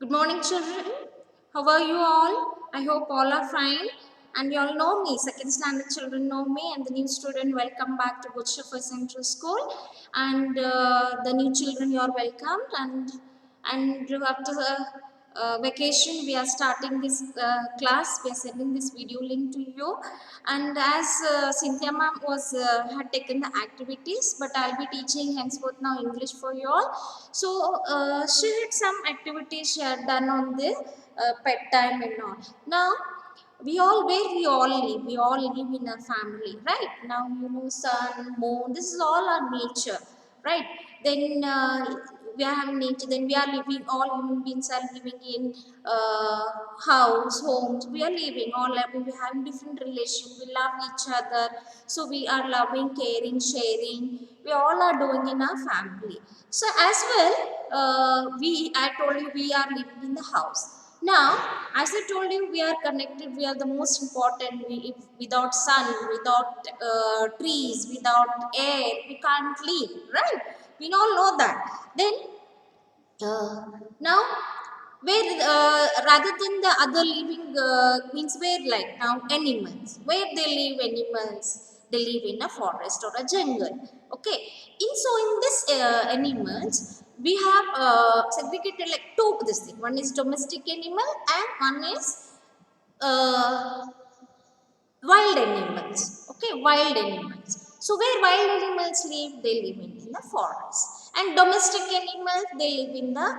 Good morning, children. How are you all? I hope all are fine. And you all know me. Second standard children know me, and the new student, welcome back to Butcherfer Central School. And the new children, you are welcomed. And after the vacation, we are starting this class. We are sending this video link to you. And as Cynthia ma'am was had taken the activities, but I'll be teaching henceforth now English for you all. So she had some activities she had done on the pet time and all. Now we all live in a family, right? Now you know sun, moon, this is all our nature, right? Then we are having nature, then we are living, all human beings are living in uh, house, homes, we are living, all living, we have different relations, we love each other, so we are loving, caring, sharing, we all are doing in our family. So as well, I told you we are living in the house. Now, as I told you, we are connected. We are the most important. Without sun, without trees, without air, we can't live, right? We all know that. Then now, where rather than the other living means where, like now animals, where they live, animals they live in a forest or a jungle. Okay, in this animals we have segregated like two this thing. One is domestic animal and one is uh, wild animals. Okay, wild animals. So where wild animals live, they live in the forest, and domestic animals they live in the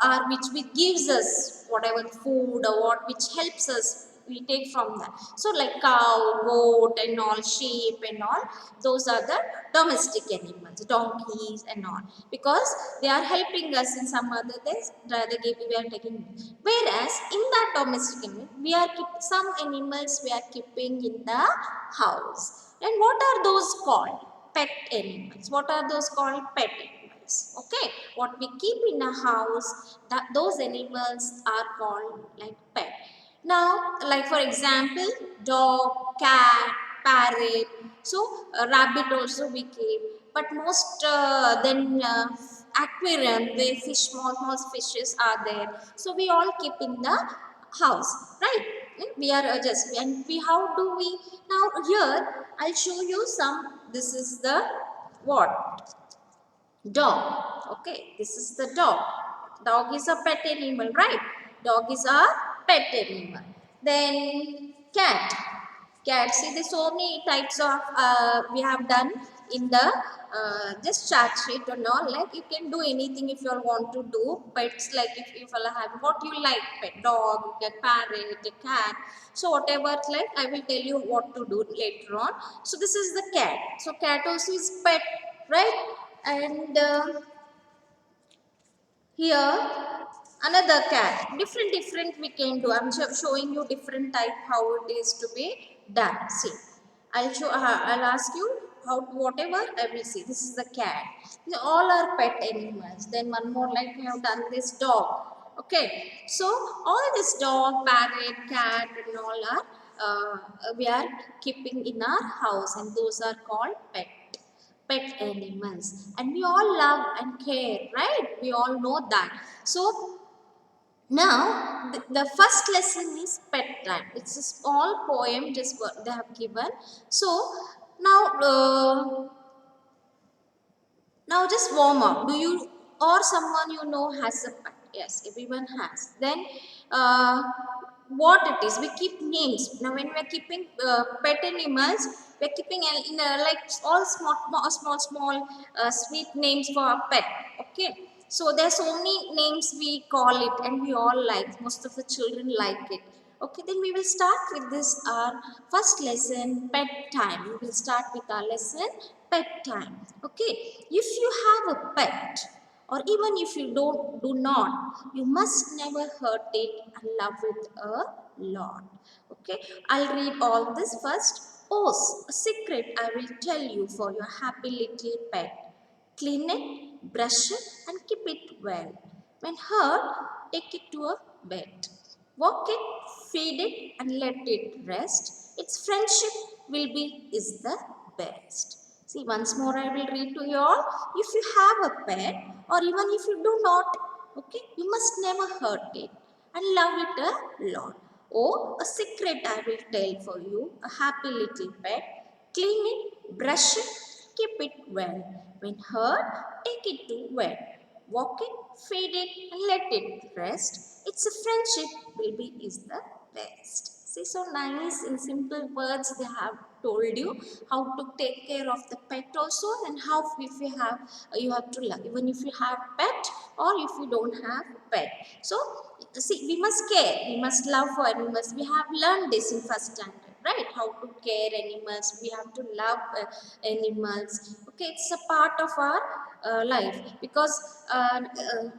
are which gives us whatever food or what which helps us, we take from that. So like cow, goat and all, sheep and all, those are the domestic animals, donkeys and all, because they are helping us in some other things, we are taking. Whereas in that domestic animal, we are some animals we are keeping in the house. And what are those called? Pet animals. What are those called? Pet animals. Okay, what we keep in a house, that those animals are called like pet. Now, like for example, dog, cat, parrot. So rabbit also we keep, but most then aquarium where fish, small fishes are there, so we all keep in the house, right? We are just, and we, how do we, now here I'll show you some. This is the what? Dog. Okay, this is the dog. Dog is a pet animal, right? Dog is a pet animal. Then cat. Cat, see, there's so many types of we have done in the just chat sheet and all. Like you can do anything if you all want to do. Pets, like if you all have what you like, pet, dog, a parrot, a cat. So whatever, like I will tell you what to do later on. So this is the cat. So cat also is pet, right? And here another cat, different we can do. I'm showing you different type how it is to be done. See, I'll ask you how to, whatever I will see. This is the cat. These all are pet animals. Then one more, like we have done this dog. Okay, so all this dog, parrot, cat and all are we are keeping in our house, and those are called pet animals, and we all love and care, right? We all know that. So now the first lesson is pet time. It's a small poem just what they have given. So now now just warm up. Do you or someone you know has a pet? Yes, everyone has. Then what it is, we keep names. Now when we are keeping pet animals, we are keeping in like all small sweet names for our pet. Okay, so there are so many names we call it, and we all like, most of the children like it. Okay, then we will start with this our first lesson, pet time. We will start with our lesson, pet time. Okay, if you have a pet, or even if you do not, you must never hurt it and love it a lot. Okay, I'll read all this first. Oh, a secret I will tell you for your happy little pet. Clean it, brush it, and keep it well. When hurt, take it to a vet. Walk it, feed it, and let it rest. Its friendship will be is the best. See, once more I will read to you all. If you have a pet, or even if you do not Okay, you must never hurt it and love it a lot. Oh, a secret I will tell for you. A happy little pet. Clean it, brush it, keep it well. When hurt, take it to vet. Walk it, feed it, and let it rest. It's a friendship, baby is the best. See, so nice in simple words they have told you how to take care of the pet also, and how if you have to love even if you have pet or if you don't have pet. So see, we must care, we must love for animals. We have learned this in first standard, right? How to care animals, we have to love animals. Okay, it's a part of our life, because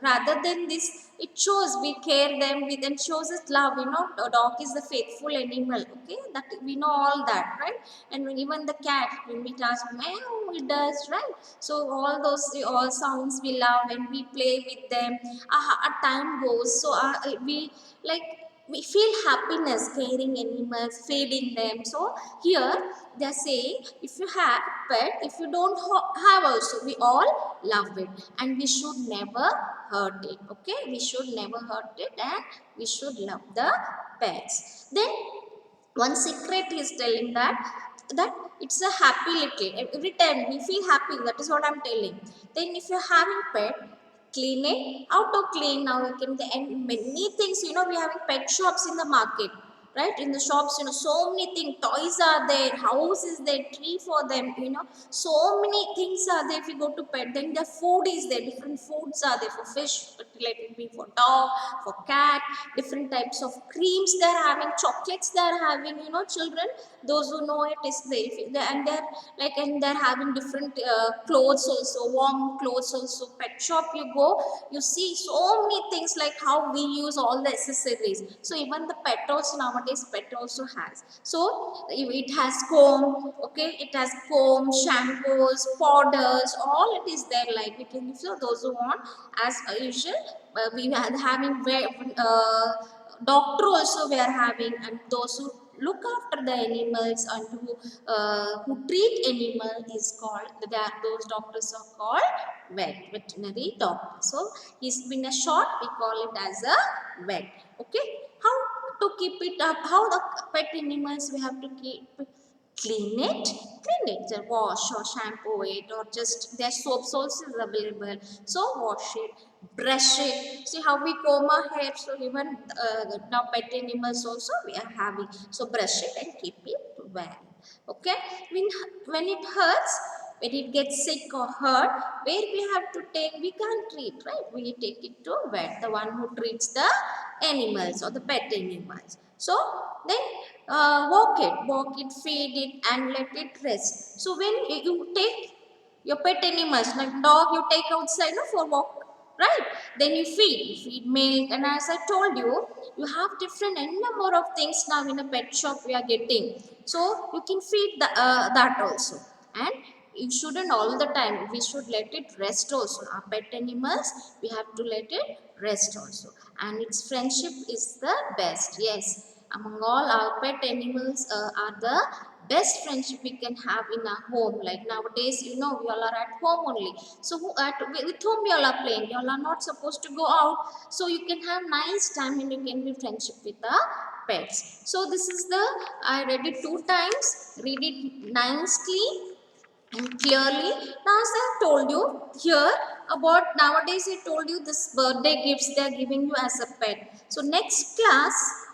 rather than this, it shows we care them with and shows us love. A dog is the faithful animal. Okay, that we know all that, right? And even the cat, when we touch meow, it does, right? So all those all sounds we love and we play with them. Our time goes, so we like we feel happiness caring animals, feeding them. So here they say, if you have pet, if you don't have also, we all love it and we should never hurt it. Okay, we should never hurt it and we should love the pets. Then one secret is telling that it's a happy little, every time we feel happy, that is what I'm telling. Then if you're having pet, clean it, auto clean. Now you can, and many things, we're having pet shops in the market, right? In the shops, so many things, toys are there, house is there, tree for them, so many things are there. If you go to pet, then the food is there, different foods are there for fish, let it be for dog, for cat, different types of creams they're having, chocolates they're having, children, those who know it is there. And they're like, and they're having different clothes also, warm clothes also. Pet shop you go, you see so many things, like how we use all the accessories. So even the pet also nowadays, pet also has. So it has comb, okay, it has comb, shampoos, powders, all it is there. Like we can, so those who want, as usual, we are having doctor also we are having, and those who look after the animals and who treat animal is called, those doctors are called veterinary doctor. So he's been a short, we call it as a vet. Okay, how to keep it up, how the pet animals we have to keep clean it, wash or shampoo it, or just their soaps also is available, so wash it, brush it. See how we comb our hair, so even now pet animals also we are having, so brush it and keep it well. Okay, when it hurts, when it gets sick or hurt, where we have to take, we can't treat, right? We take it to vet, the one who treats the animals or the pet animals. So then walk it, feed it, and let it rest. So when you take your pet animals, like dog, you take outside, no, for walk, right? Then you feed milk, and as I told you, you have different n number of things now in a pet shop we are getting. So you can feed that also, and you shouldn't all the time, we should let it rest also. Our pet animals, we have to let it rest also, and its friendship is the best. Yes, among all our pet animals are the best friendship we can have in our home. Like nowadays, we all are at home only, so with whom you all are playing, you all are not supposed to go out, so you can have nice time and you can be friendship with the pets. So this is the, I read it 2 times, read it nicely and clearly. Now as I told you here about, nowadays I told you this birthday gifts they are giving you as a pet. So next class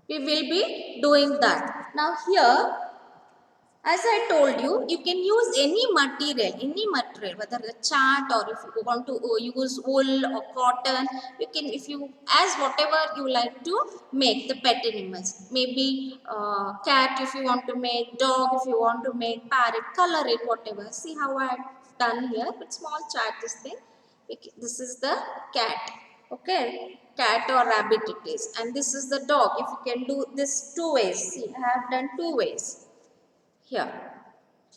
we will be doing that. Now here, as I told you, you can use any material, whether the chart or if you want to use wool or cotton, you can, if you, as whatever you like to make the pet animals. Maybe cat if you want to make, dog if you want to make, parrot, color it, whatever. See how I have done here, but small chart this thing. This is the cat, okay, cat or rabbit it is, and this is the dog. If you can do this 2 ways, see I have done 2 ways here,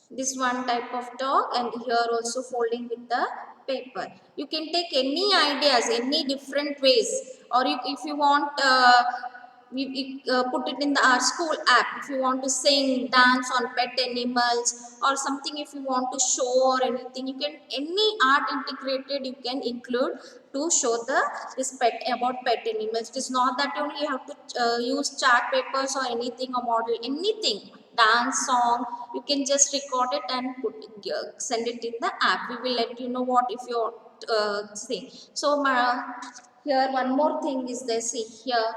this one type of dog, and here also folding with the paper. You can take any ideas, any different ways, or if you want we put it in our school app. If you want to sing, dance on pet animals or something, if you want to show or anything, you can, any art integrated you can include to show the this pet about pet animals. It is not that only you have to use chart papers or anything or model anything, dance, song. You can just record it and send it in the app. We will let you know what if you're see. So here one more thing is there. See here.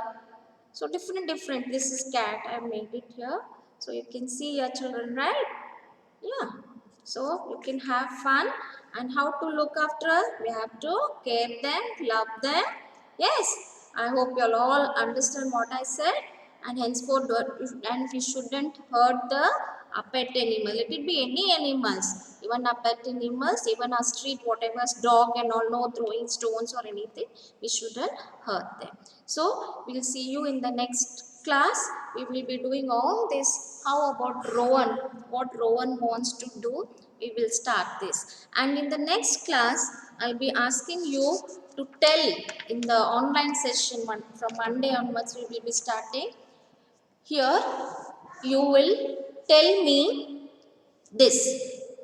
So different. This is cat. I made it here. So you can see your children, right? Yeah. So you can have fun, and how to look after. We have to care them, love them. Yes. I hope you all understand what I said, and henceforth, and we shouldn't hurt the pet animal. Let it be any animals, even a pet animals, even a street, whatever dog and all, no throwing stones or anything. We shouldn't hurt them. So we'll see you in the next class. We will be doing all this. How about Rowan? What Rowan wants to do? We will start this. And in the next class, I'll be asking you to tell in the online session from Monday onwards. We will be starting. Here, you will tell me this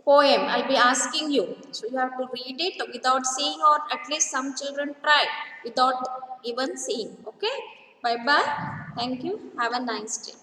poem. I'll be asking you. So you have to read it without seeing, or at least some children try without even seeing. Okay? Bye bye. Thank you. Have a nice day.